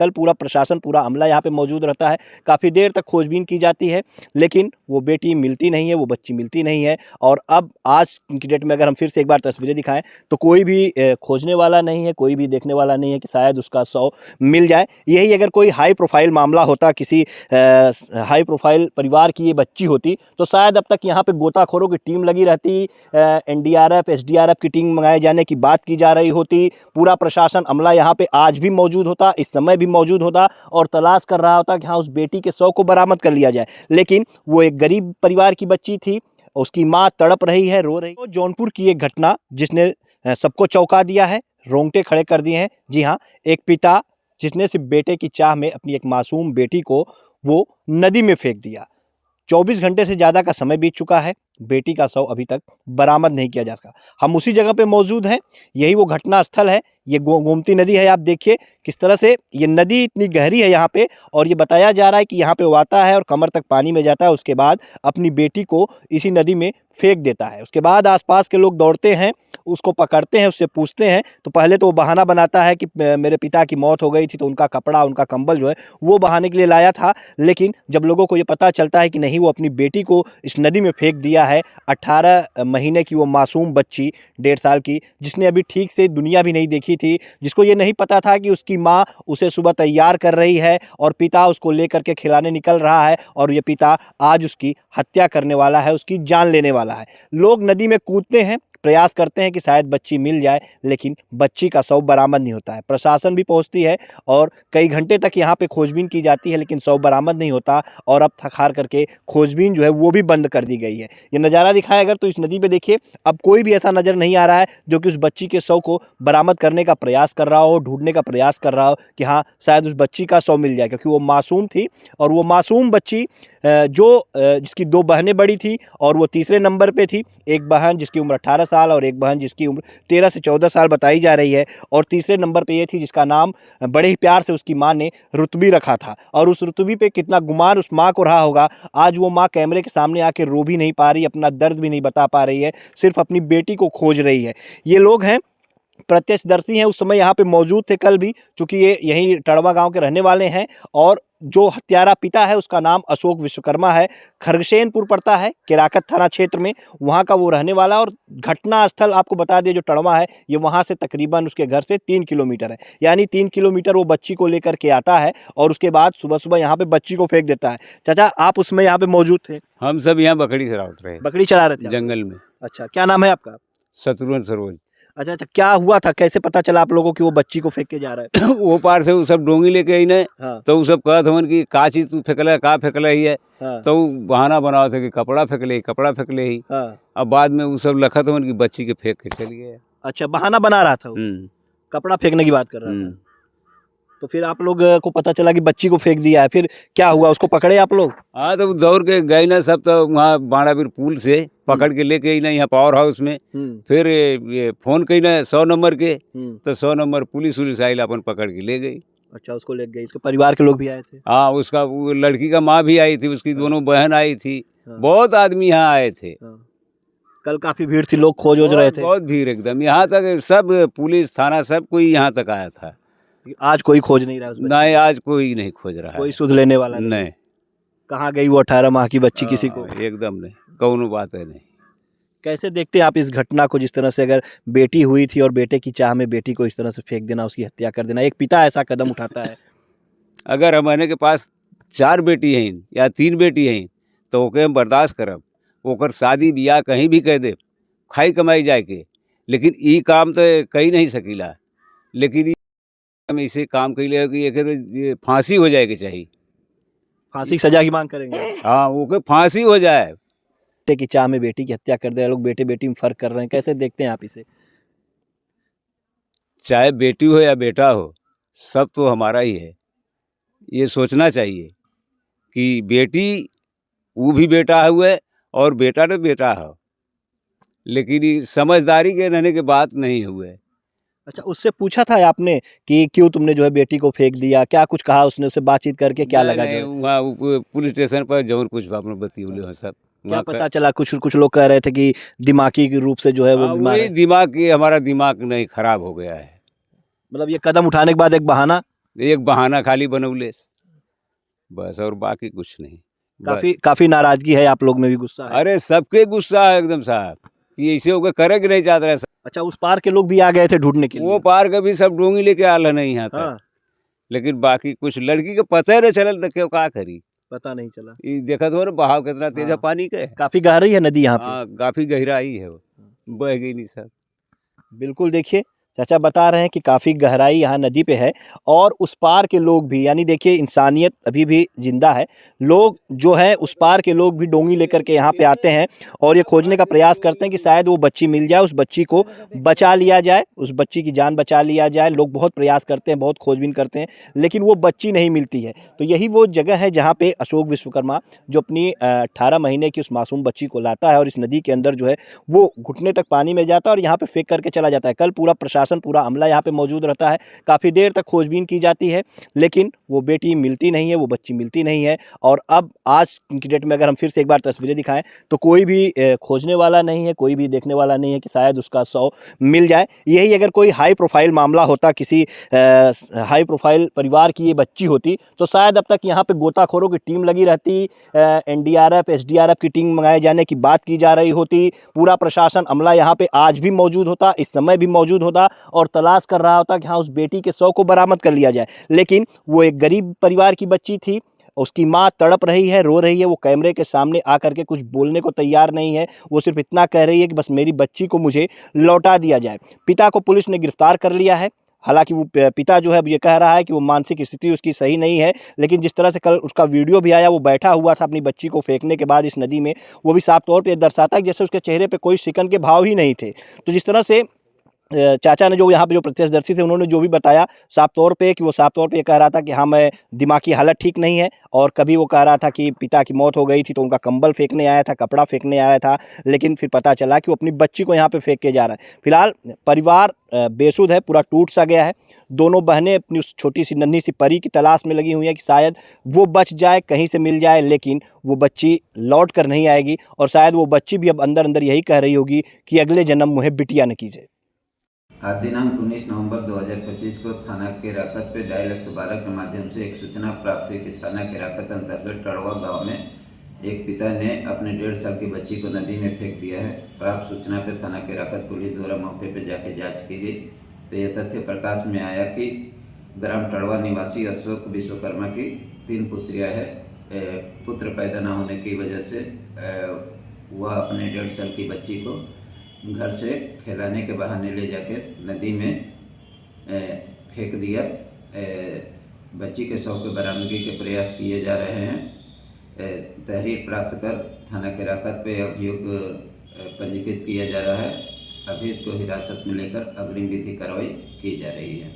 कल पूरा प्रशासन, पूरा अमला यहाँ पे मौजूद रहता है। काफ़ी देर तक खोजबीन की जाती है, लेकिन वो बेटी मिलती नहीं है, वो बच्ची मिलती नहीं है। और अब आज की डेट में अगर हम फिर से एक बार तस्वीरें दिखाएं तो कोई भी खोजने वाला नहीं है, कोई भी देखने वाला नहीं है कि शायद उसका शव मिल जाए। यही अगर कोई हाई प्रोफाइल मामला होता, किसी हाई प्रोफाइल परिवार की ये बच्ची होती, तो शायद अब तक यहाँ पे गोताखोरों की टीम लगी रहती, एनडीआरएफ, एसडीआरएफ की टीम मंगाए जाने की बात की जा रही होती, पूरा प्रशासन अमला यहाँ पे आज भी मौजूद होता, इस समय भी मौजूद होता और तलाश कर रहा होता कि हाँ, उस बेटी के शव को बरामद कर लिया जाए। लेकिन वो एक गरीब परिवार की बच्ची थी, उसकी माँ तड़प रही है, रो रही है। तो जौनपुर की एक घटना जिसने सबको चौंका दिया है, रोंगटे खड़े कर दिए हैं। जी हाँ, एक पिता जिसने सिर्फ बेटे की चाह में अपनी एक मासूम बेटी को वो नदी में फेंक दिया। 24 घंटे से ज़्यादा का समय बीत चुका है, बेटी का शव अभी तक बरामद नहीं किया जा सका। हम उसी जगह पे मौजूद हैं, यही वो घटना स्थल है। ये गोमती नदी है, आप देखिए किस तरह से ये नदी इतनी गहरी है यहाँ पे, और ये बताया जा रहा है कि यहाँ पे वो आता है और कमर तक पानी में जाता है, उसके बाद अपनी बेटी को इसी नदी में फेंक देता है। उसके बाद आसपास के लोग दौड़ते हैं, उसको पकड़ते हैं, उससे पूछते हैं, तो पहले तो वो बहाना बनाता है कि मेरे पिता की मौत हो गई थी तो उनका कपड़ा, उनका कंबल जो है वो बहाने के लिए लाया था। लेकिन जब लोगों को ये पता चलता है कि नहीं, वो अपनी बेटी को इस नदी में फेंक दिया है, 18 महीने की वो मासूम बच्ची, 1.5 साल की, जिसने अभी ठीक से दुनिया भी नहीं देखी थी, जिसको ये नहीं पता था कि उसकी माँ उसे सुबह तैयार कर रही है और पिता उसको लेकर के खिलाने निकल रहा है, और ये पिता आज उसकी हत्या करने वाला है, उसकी जान लेने वाला है। लोग नदी में कूदते हैं, प्रयास करते हैं कि शायद बच्ची मिल जाए, लेकिन बच्ची का शव बरामद नहीं होता है। प्रशासन भी पहुंचती है और कई घंटे तक यहाँ पे खोजबीन की जाती है, लेकिन शव बरामद नहीं होता, और अब थक हार करके खोजबीन जो है वो भी बंद कर दी गई है। ये नज़ारा दिखाएं अगर तो इस नदी पे देखिए, अब कोई भी ऐसा नज़र नहीं आ रहा है जो कि उस बच्ची के शव को बरामद करने का प्रयास कर रहा हो, ढूंढने का प्रयास कर रहा हो कि हाँ, शायद उस बच्ची का शव मिल जाए, क्योंकि वो मासूम थी। और वो मासूम बच्ची जिसकी 2 बहनें बड़ी थी और वो तीसरे नंबर पे थी। एक बहन जिसकी उम्र 18 साल और एक बहन जिसकी उम्र 13 से 14 साल बताई जा रही है, और तीसरे नंबर पे ये थी जिसका नाम बड़े ही प्यार से उसकी माँ ने रुतबी रखा था। और उस रुतबी पे कितना गुमान उस माँ को रहा होगा। आज वो माँ कैमरे के सामने आके रो भी नहीं पा रही, अपना दर्द भी नहीं बता पा रही है, सिर्फ अपनी बेटी को खोज रही है। ये लोग हैं, प्रत्यक्षदर्शी हैं, उस समय यहाँ पे मौजूद थे कल भी, चूँकि ये यहीं टड़वा गांव के रहने वाले हैं। और जो हत्यारा पिता है उसका नाम अशोक विश्वकर्मा है, खरगसेनपुर पड़ता है, केराकत थाना क्षेत्र में, वहाँ का वो रहने वाला। और घटना स्थल आपको बता दें, जो टड़वा है, ये वहाँ से तकरीबन उसके घर से 3 किलोमीटर है। यानी 3 किलोमीटर वो बच्ची को लेकर के आता है और उसके बाद सुबह सुबह यहाँ पे बच्ची को फेंक देता है। चाचा, आप उसमें यहाँ पे मौजूद थे? हम सब यहाँ बकरी चरावत रहे, बकरी चला रहे थे आप? जंगल में। अच्छा, क्या नाम है आपका? शत्रुघ्न सरोज। अच्छा अच्छा, क्या हुआ था, कैसे पता चला आप लोगों की वो बच्ची को फेंक के जा रहा है? वो पार से वो सब डोंगी लेके आई ने, हाँ तो वो सब कहत हवन कि का चीज तू फेंकला, का फेंकला ही है। हाँ तो वो बहाना बनाओ थे कि कपड़ा फेंकले ही, कपड़ा फेंकले ही। हाँ। अब बाद में वो सब लखत हवन कि बच्ची के फेंक के चल गए। अच्छा, बहाना बना रहा था वो, कपड़ा फेंकने की बात कर रहा था। तो फिर आप लोग को पता चला कि बच्ची को फेंक दिया है, फिर क्या हुआ, उसको पकड़े आप लोग? हाँ, तो दौड़ के गए ना सब, तो वहाँ बाणावीर पुल से पकड़ के लेके आई ना यहाँ पावर हाउस में। फिर ये फोन कही ना 100 नंबर के, तो 100 नंबर पुलिस आयल अपन पकड़ के ले गई। अच्छा, उसको ले गई, उसके परिवार के लोग भी आए थे? हाँ, उसका वो लड़की का माँ भी आई थी, उसकी दोनों बहन आई थी, बहुत आदमी यहाँ आए थे। कल काफी भीड़ थी, लोग खोज रहे थे? बहुत भीड़ एकदम, यहाँ तक सब पुलिस थाना सब कोई यहाँ तक आया था। आज कोई खोज नहीं रहा है उस बच्ची नहीं, को? आज कोई नहीं खोज रहा है, कोई सुध लेने वाला नहीं। कहाँ गई वो 18 माह की बच्ची, किसी को? एकदम नहीं, कौनो बात है नहीं। कैसे देखते हैं आप इस घटना को, जिस तरह से अगर बेटी हुई थी और बेटे की चाह में बेटी को इस तरह से फेंक देना, उसकी हत्या कर देना, एक पिता ऐसा कदम उठाता है? अगर हमारे के पास 4 बेटी हैं या 3 बेटी हैं तो ओके हम बर्दाश्त करब, ओकर शादी ब्याह कहीं भी कह दे, खाई कमाई जाए के, लेकिन ये काम तो कही नहीं सकीला। लेकिन हम इसे काम कैले कि ये फांसी हो जाए के चाहिए, फांसी की सजा की मांग करेंगे? हाँ, ओके फांसी हो जाए। बेटे की चाह में बेटी की हत्या कर दे, लोग बेटे बेटी में फर्क कर रहे हैं, कैसे देखते हैं आप इसे? चाहे बेटी हो या बेटा हो, सब तो हमारा ही है। ये सोचना चाहिए कि बेटी वो भी बेटा हुए और बेटा तो बेटा हो, लेकिन ये समझदारी के रहने के बात नहीं हुए। अच्छा, उससे पूछा था आपने कि क्यों तुमने जो है बेटी को फेंक दिया, क्या कुछ कहा उसने, उससे बातचीत करके क्या लगा? नहीं, वहाँ पुलिस स्टेशन पर जरूर कुछ आपने बतियोले हो सब। क्या पता चला? कुछ लोग कह रहे थे कि दिमागी के रूप से जो है वो बीमार है। दिमाग, हमारा दिमाग नहीं खराब हो गया है। मतलब ये कदम उठाने के बाद एक बहाना? एक बहाना खाली बनौले, बस, और बाकी कुछ नहीं। बस। काफी नाराजगी है, आप लोग में भी गुस्सा है। अरे सबके गुस्सा है एकदम साहब कि ऐसे होकर करेंगे नहीं चाहते रहे। अच्छा, उस पार के लोग भी आ गए थे ढूंढने के वो लिए? पार के भी सब डोंगी लेके आल है नहीं यहाँ तक। हाँ, लेकिन बाकी कुछ लड़की के पता ही नहीं चलल, तो क्यों का करी। पता नहीं चला। ये देखा तो बहाव कितना तेज है हाँ। पानी के। काफी गहरी है नदी यहाँ पे। हाँ, काफी गहराई है वो, बह गई नहीं सब। बिल्कुल, देखिए चाचा बता रहे हैं कि काफ़ी गहराई यहाँ नदी पे है और उस पार के लोग भी, यानी देखिए इंसानियत अभी भी ज़िंदा है। लोग जो है उस पार के लोग भी डोंगी लेकर के यहाँ पे आते हैं और ये खोजने का प्रयास करते हैं कि शायद वो बच्ची मिल जाए, उस बच्ची को बचा लिया जाए, उस बच्ची की जान बचा लिया जाए। लोग बहुत प्रयास करते हैं, बहुत खोजबीन करते हैं, लेकिन वो बच्ची नहीं मिलती है। तो यही वो जगह है जहाँ पे अशोक विश्वकर्मा जो अपनी 18 महीने की उस मासूम बच्ची को लाता है और इस नदी के अंदर जो है वो घुटने तक पानी में जाता है और यहाँ पे फेंक करके चला जाता है। कल पूरा प्रशासन, पूरा अमला यहाँ पे मौजूद रहता है। काफ़ी देर तक खोजबीन की जाती है, लेकिन वो बेटी मिलती नहीं है, वो बच्ची मिलती नहीं है। और अब आज की डेट में अगर हम फिर से एक बार तस्वीरें दिखाएं तो कोई भी खोजने वाला नहीं है, कोई भी देखने वाला नहीं है कि शायद उसका शव मिल जाए। यही अगर कोई हाई प्रोफाइल मामला होता, किसी हाई प्रोफाइल परिवार की ये बच्ची होती, तो शायद अब तक यहाँ पे गोताखोरों की टीम लगी रहती, एनडीआरएफ, एसडीआरएफ की टीम मंगाए जाने की बात की जा रही होती। पूरा प्रशासन, अमला यहाँ पे आज भी मौजूद होता, इस समय भी मौजूद होता और तलाश कर रहा होता कि हाँ, उस बेटी के शव को बरामद कर लिया जाए। लेकिन वो एक गरीब परिवार की बच्ची थी, उसकी माँ तड़प रही है, रो रही है, वो कैमरे के सामने आकर के कुछ बोलने को तैयार नहीं है। वो सिर्फ इतना कह रही है कि बस मेरी बच्ची को मुझे लौटा दिया जाए। पिता को पुलिस ने गिरफ्तार कर लिया है। हालांकि वो पिता जो है अब ये कह रहा है कि वो मानसिक स्थिति उसकी सही नहीं है, लेकिन जिस तरह से कल उसका वीडियो भी आया, वो बैठा हुआ था अपनी बच्ची को फेंकने के बाद इस नदी में, वो भी साफ तौर पे दर्शाता है कि जैसे उसके चेहरे पे कोई शिकन के भाव ही नहीं थे। तो जिस तरह से चाचा ने जो यहाँ पे जो प्रत्यक्षदर्शी थे उन्होंने जो भी बताया, साफ तौर पे कि वो साफ तौर पे ये कह रहा था कि हाँ, मैं दिमागी हालत ठीक नहीं है। और कभी वो कह रहा था कि पिता की मौत हो गई थी तो उनका कंबल फेंकने आया था, कपड़ा फेंकने आया था, लेकिन फिर पता चला कि वो अपनी बच्ची को यहाँ पे फेंक के जा रहा है। फिलहाल परिवार बेसुध है, पूरा टूट सा गया है। दोनों बहनें अपनी उस छोटी सी नन्ही सी परी की तलाश में लगी हुई हैं कि शायद वो बच जाए, कहीं से मिल जाए, लेकिन वो बच्ची लौट कर नहीं आएगी। और शायद वो बच्ची भी अब अंदर अंदर यही कह रही होगी कि अगले जन्म मुझे बिटिया न कीजिए। आज दिनांक 19 नवंबर 2025 को थाना केराकत पे डायल 112 के माध्यम से एक सूचना प्राप्त हुई कि थाना केराकत अंतर्गत टड़वा गांव में एक पिता ने अपने 1.5 साल की बच्ची को नदी में फेंक दिया है। प्राप्त सूचना पे थाना केराकत पुलिस द्वारा मौके पे जाके जांच की गई तो यह तथ्य प्रकाश में आया कि ग्राम टड़वा निवासी अशोक विश्वकर्मा की 3 पुत्रियाँ हैं। पुत्र पैदा न होने की वजह से वह अपने 1.5 साल की बच्ची को घर से खिलाने के बहाने ले जाके नदी में फेंक दिया। बच्ची के शव के बरामदगी के प्रयास किए जा रहे हैं। तहरीर प्राप्त कर थाना केराकत पे अभियोग पंजीकृत किया जा रहा है। अभियुक्त को हिरासत में लेकर अग्रिम विधि कार्रवाई की जा रही है।